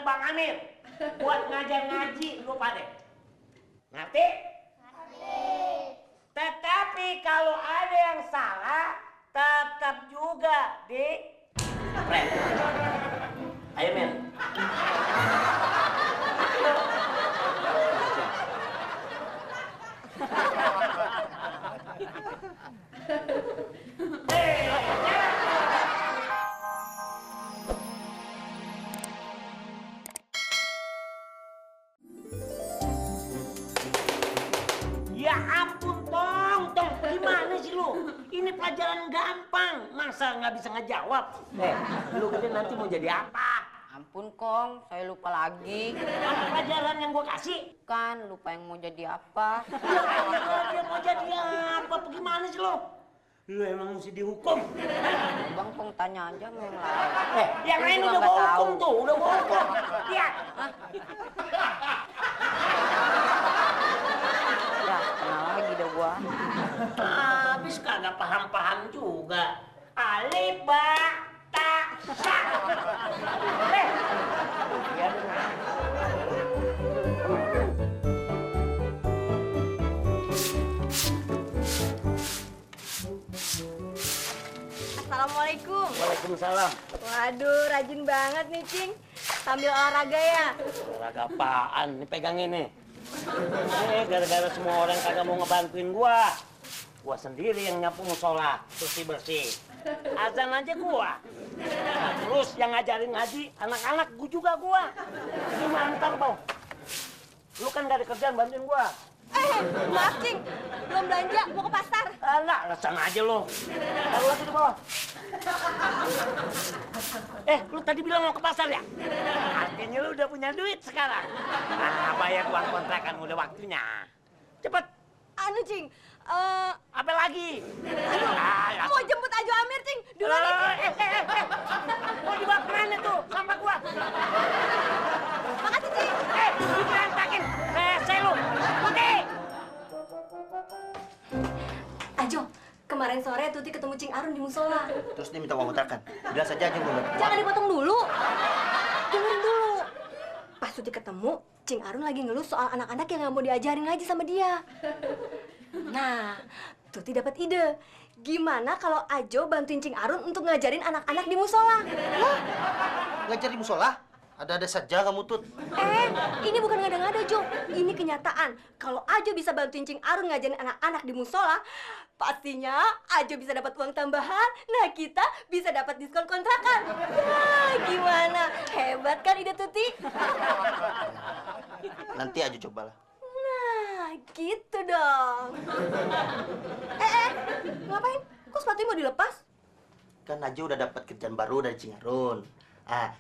Bang Amir buat ngajar ngaji lu pada. Ngerti? Ngerti. Tetapi kalau ada yang salah, tetap juga di prank. Ayo men. Ya ampun, Tong, gimana sih lu? Ini pelajaran gampang, masa nggak bisa ngejawab? Lu gede nanti mau jadi apa? Ampun Kong, saya lupa lagi. Apa pelajaran yang gua kasih? Kan lupa yang mau jadi apa. Dia mau jadi apa? Gimana sih lu? Lu emang mesti dihukum. Bang Kong tanya aja sama yang lain. Yang lain juga udah nggak gua hukum tahu. tuh, udah gua hukum. Lihat. Ya, kenal lagi dah gua. Habis kagak paham-paham juga. Alif, ba, ta, sa. Ya, Assalamualaikum. Waalaikumsalam. Waduh, rajin banget nih, Cing. Sambil olahraga ya? Olahraga apaan? Nih pegang ini. Gara-gara semua orang kagak mau ngebantuin gua. Gua sendiri yang nyapu musola, bersih-bersih. Azan aja gua. Terus yang ngajarin ngaji, anak-anak gua juga gua. Ini mantap, Bang. Lu kan gak ada kerjaan bantuin gua. Maaf, Cing. Belum belanja, mau ke pasar. Alah, alasan aja lo. Taruh lagi di bawah. Lu tadi bilang mau ke pasar ya? Artinya lu udah punya duit sekarang. Bayar uang kontrakan udah waktunya. Cepet. Anu, Cing. Apa lagi? Aduh, mau jemput Ajo Amir, Cing. Duluan nih. Mau dibawa kemana tuh? Sampah gua. Makasih, Cing. Diberantakin. Saya lu. Oke. Ajo, kemarin sore Tuti ketemu Cing Arun di musola. Terus dia minta uang kontrakan. Bilang saja aja gue. Jangan dipotong dulu. Dengerin dulu. Pas Tuti ketemu, Cing Arun lagi ngeluh soal anak-anak yang nggak mau diajarin ngaji sama dia. Nah, Tuti dapat ide. Gimana kalau Ajo bantuin Cing Arun untuk ngajarin anak-anak di musola? Hah? Ngajar di musola? Ada-ada saja kamu, Tut. Ini bukan ngada-ngada, Jo. Ini kenyataan. Kalau Ajo bisa bantuin Cing Arun ngajarin anak-anak di musola, pastinya Ajo bisa dapat uang tambahan. Nah, kita bisa dapat diskon kontrakan. Wah, gimana? Hebat kan ide Tuti? Nanti aja cobalah. Nah, gitu dong. Ngapain? Kok sepatunya mau dilepas? Kan Aja udah dapat kerjaan baru dari Cingarun.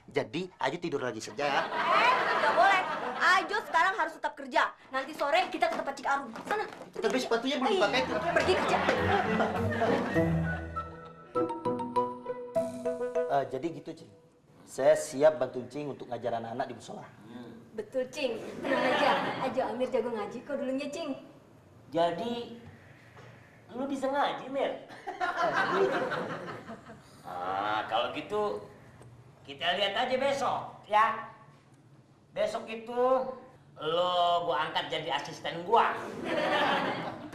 Jadi Aja tidur lagi saja. Nggak boleh. Ajo sekarang harus tetap kerja. Nanti sore kita ke tempat Cing Arun. Sana. Tapi sepatunya belum dipakai, Tut. Pergi kerja. Jadi gitu, Cing. Saya siap bantuin Cing untuk ngajar anak-anak di musola. Betul, Cing. Tenang aja. Ajo Amir jago ngaji kok dulunya, Cing. Jadi, lu bisa ngaji, Mir? Kalau gitu, kita lihat aja besok, ya. Besok itu, gua angkat jadi asisten gua.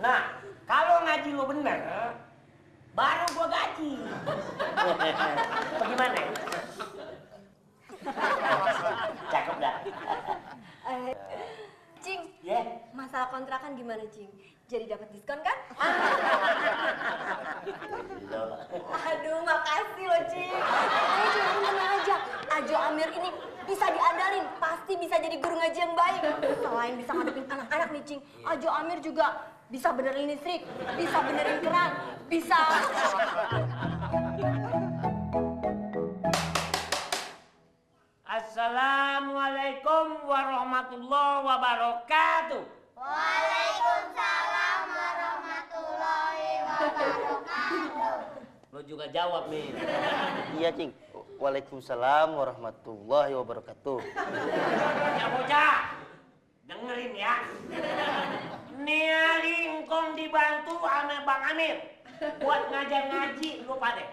Nah, kalau ngaji lu bener, baru gua gaji. Bagaimana? Cakep dah. Cing, Ya. masalah kontrakan gimana, Cing? Jadi dapat diskon kan? Aduh, makasih loh, Cing. Cuma tenang aja. Ajo Amir ini bisa diandalin. Pasti bisa jadi guru ngaji yang baik. Selain bisa ngadepin anak-anak nih, Cing, Ajo Amir juga bisa benerin listrik, bisa benerin keran, bisa... Assalamualaikum warahmatullahi wabarakatuh. Waalaikumsalam warahmatullahi wabarakatuh. Lo juga jawab nih. Iya, Cing. Waalaikumsalam warahmatullahi wabarakatuh. Bocah-bocah, dengerin ya. Nia Lingkong dibantu sama Bang Amir buat ngajar ngaji lu pada.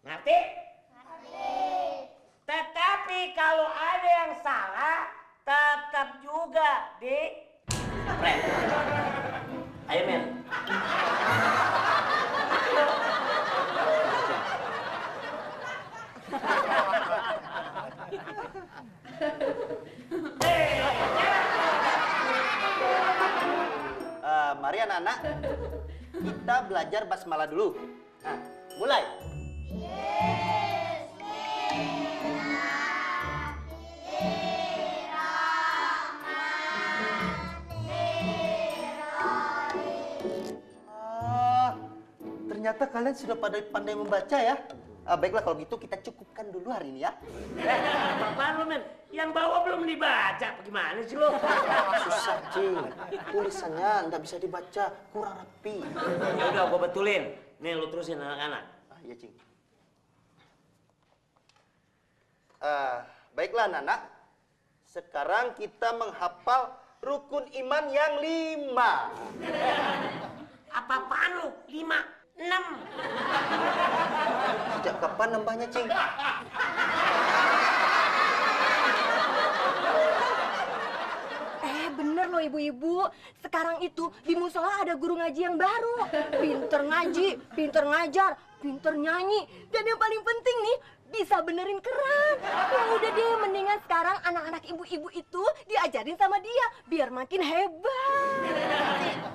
Ngerti? Ngerti. Tetap Tapi kalau ada yang salah, tetap juga di Pren. Ayo men. Mari anak-anak, kita belajar basmalah dulu. Nah, mulai. Ternyata kalian sudah pada pandai membaca ya. Baiklah kalau gitu kita cukupkan dulu hari ini ya. Apaan lu men? Yang bawah belum dibaca, gimana sih lu? Susah, Cing. Tulisannya nggak bisa dibaca, kurang rapi. Ya udah, gua betulin. Nih lu terusin anak-anak. Iya, Cing. Baiklah, anak-anak. Sekarang kita menghafal rukun iman yang 5. Apa-apaan lu? 5, 6. Sejak kapan nambahnya, Cing? Bener loh ibu-ibu, sekarang itu di musola ada guru ngaji yang baru. Pinter ngaji, pinter ngajar, pinter nyanyi. Dan yang paling penting nih, bisa benerin keran. Ya udah deh, mendingan sekarang anak-anak ibu-ibu itu diajarin sama dia, biar makin hebat.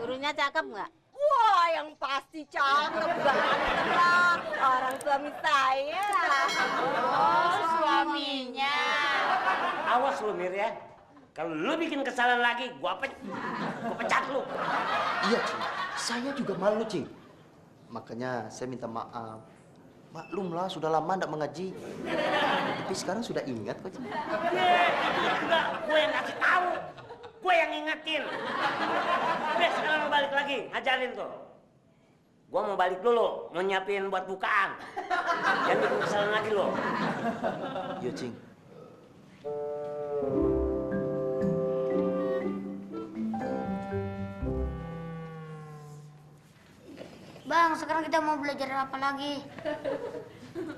Gurunya cakep nggak? Wah, yang pasti cakep banget lah. Orang suami saya. Oh, suaminya. Awas lu Mir ya. Kalau lu bikin kesalahan lagi, gua pecat lu. Iya, Cing. Saya juga malu, Cing. Makanya saya minta maaf. Maklumlah, sudah lama nggak mengaji. Tapi sekarang sudah ingat kok, Cing. Enggak, gua yang kasih tahu. Gua yang ingetin. Udah, sekarang lu balik lagi, ngajarin tuh. Gua mau balik dulu, mau nyiapin buat bukaan. Jangan bikin kesalahan lagi lo. Iya, Cing. Bang, sekarang kita mau belajar apa lagi?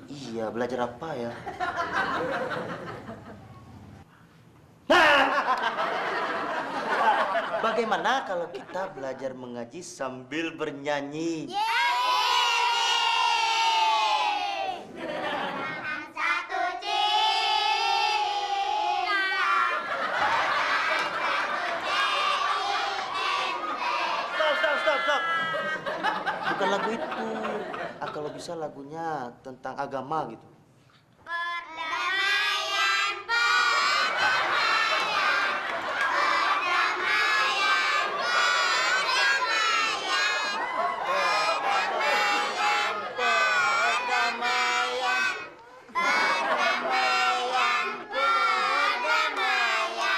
Iya, belajar apa ya? Bagaimana kalau kita belajar mengaji sambil bernyanyi? Satu Cina. Stop. Bukan lagu itu. Kalau bisa lagunya tentang agama gitu. Perdamaian,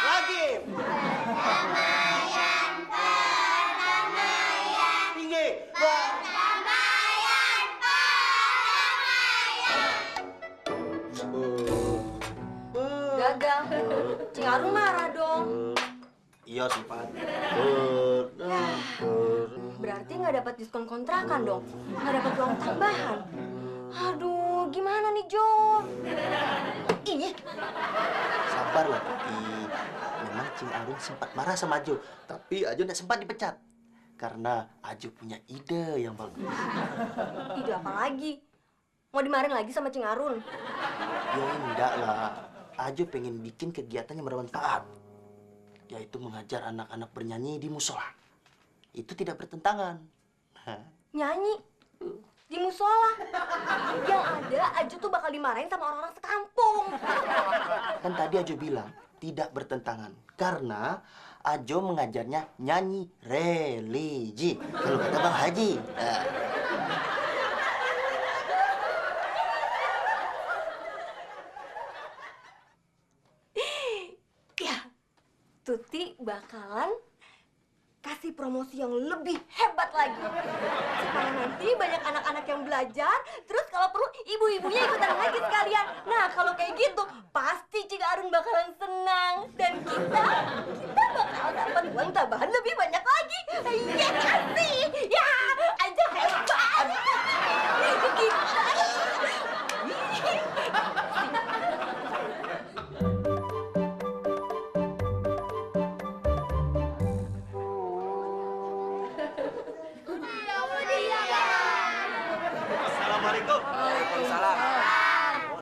Lagi. Tinggi. Gagal. Cing Arun marah dong. Iya, sempat. Berarti nggak dapat diskon kontrakan dong. Nggak dapat uang tambahan. Aduh, gimana nih, Jo? Ih, Sabar lah, Tuti. Memang Cing Arun sempat marah sama Ajo, tapi Ajo tidak sempat dipecat. Karena Ajo punya ide yang bagus. ide apa lagi? Mau dimarahin lagi sama Cing Arun? Ya enggak lah. Ajo pengen bikin kegiatan yang bermanfaat. Yaitu mengajar anak-anak bernyanyi di musola. Itu tidak bertentangan. Nyanyi di musola. Yang ada Ajo tuh bakal dimarahin sama orang-orang sekampung. Kan tadi Ajo bilang tidak bertentangan. Karena Ajo mengajarnya nyanyi religi. Kalau kata Bang Haji. Ya, Tuti bakalan kasih promosi yang lebih hebat lagi. Supaya nanti banyak anak-anak yang belajar, terus kalau perlu ibu-ibunya ikutan lagi sekalian. Nah, kalau kayak gitu, pasti Cing Arun bakalan senang. Dan kita bakal dapat uang tambahan lebih banyak lagi. Iya kasih. Ya, aja hebat. Kita. Assalamualaikum. Waalaikumsalam.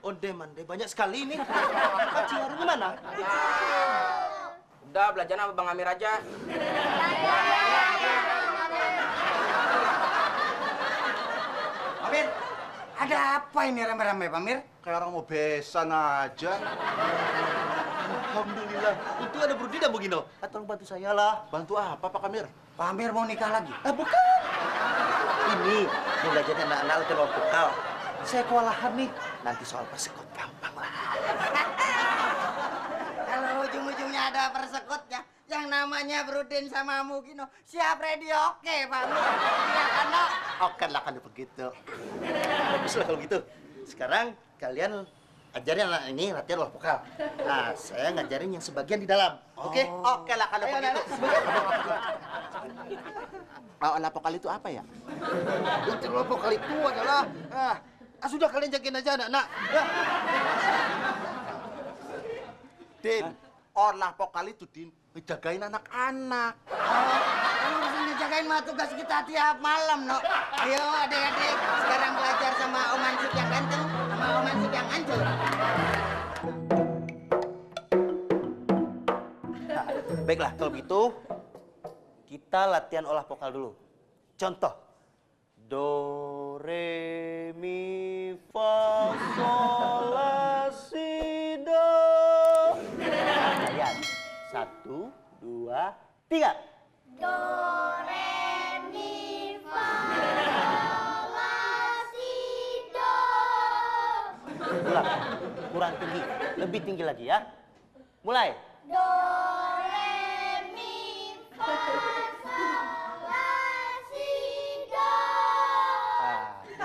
Onde mande banyak sekali ini. Pak Ciharun mana? Udah belajar sama Bang Amir aja. Pamir, ada apa ini rame-rame, Pamir? Kayak orang mau besan aja. Alhamdulillah. Itu ada Bro Dida begino. Tolong bantu saya lah. Bantu apa Pak Amir? Pamir mau nikah lagi? Bukan. Ini mau belajarnya anak-anak latihan vokal. Saya kewalahan nih. Nanti soal persekut gampang lah. Kalau ujung-ujungnya ada persekutnya, yang namanya Brudin sama Mugino, siap ready oke, Pamir. Iya kan, Nok? Oke lah kan begitu. Bagus lah kalau gitu. Sekarang kalian ajarin anak ini latihan vokal. Nah, saya ngajarin yang sebagian di dalam. Oke? Oke lah kalau begitu. Anak vokal itu apa ya? Latihan vokal itu adalah sudah kalian jagain aja anak-anak. Ya. Din, olah vokal itu Din, ngejagain anak-anak. Kalau bisa ngejagain mah tugas kita tiap malam, Nok. Ayo adik-adik, sekarang belajar sama Om Ansip yang ganteng, sama Om Ansip yang hancur. Nah, baiklah kalau gitu kita latihan olah vokal dulu. Contoh. Do, re, mi, fa, sol, la, si, do. Kalian. 1, 2, 3. Do, re, mi, fa, sol, la, si, do. Ulang. Kurang tinggi. Lebih tinggi lagi ya. Mulai. Do, re, mi, fa, sol, la, si, do.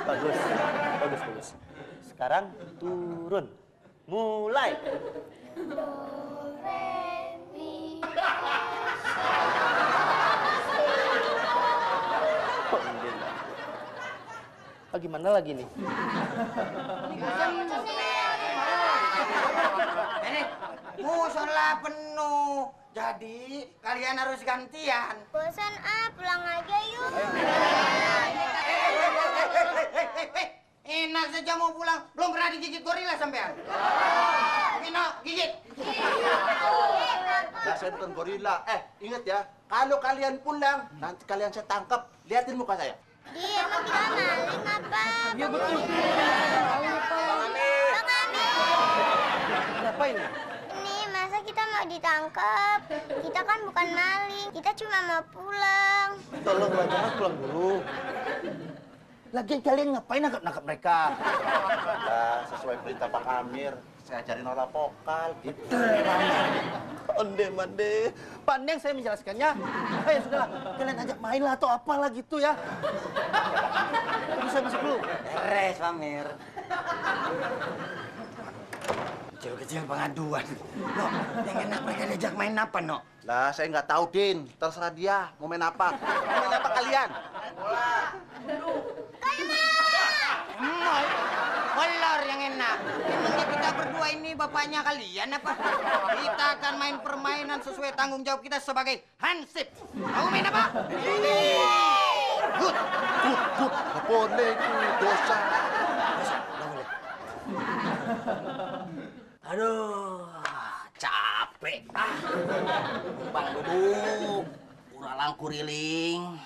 Bagus. Bagus, bagus. Sekarang turun. Mulai. Do, re, mi, Gimana lagi nih? Ini musola penuh, jadi kalian harus gantian. bosan pulang aja yuk. Enak saja mau pulang, belum pernah digigit gorila sampean. Mino, gigit. Nah, saya bukan gorila. Ingat ya, kalau kalian pulang, nanti kalian saya tangkap. Lihatin muka saya. Dia emang kita maling apa? Iya betul. Bang Amir. Apa ini? Ini masa kita mau ditangkap? Kita kan bukan maling, kita cuma mau pulang. Tolonglah jangan pulang dulu. Lagian kalian ngapain nangkap mereka? Nah, sesuai perintah Pak Amir, saya ajarin olah vokal gitu. Onde mande. Pandai saya menjelaskannya. Ayo sudahlah, kalian ajak main lah atau apalah gitu ya. Bisa masuk dulu. Beres, Pamir. Kecil-kecil pengaduan. No, yang enak mereka diajak main apa, No? Lah, saya nggak tahu, Din. Terserah dia. Mau main apa? Mau main apa kalian? Kolor yang enak. Emangnya kita berdua ini bapaknya kalian apa? Kita akan main permainan sesuai tanggung jawab kita sebagai hansip. Mau main apa? Good. Nggak boleh itu, dosa. Aduh, capek. Bang duduk, uralang kuriling.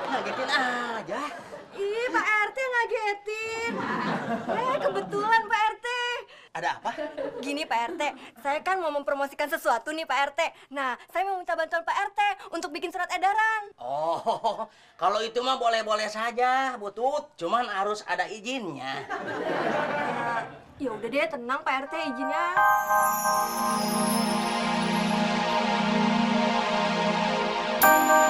Ngagetin aja. Ih, Pak RT ngagetin. Kebetulan Pak RT. Ada apa? Gini Pak RT, saya kan mau mempromosikan sesuatu nih Pak RT. Nah, saya mau minta bantuan Pak RT untuk bikin surat edaran. Oh, kalau itu mah boleh-boleh saja, Butut. Cuman harus ada izinnya. Ya udah deh, tenang Pak RT izinnya. Thank you.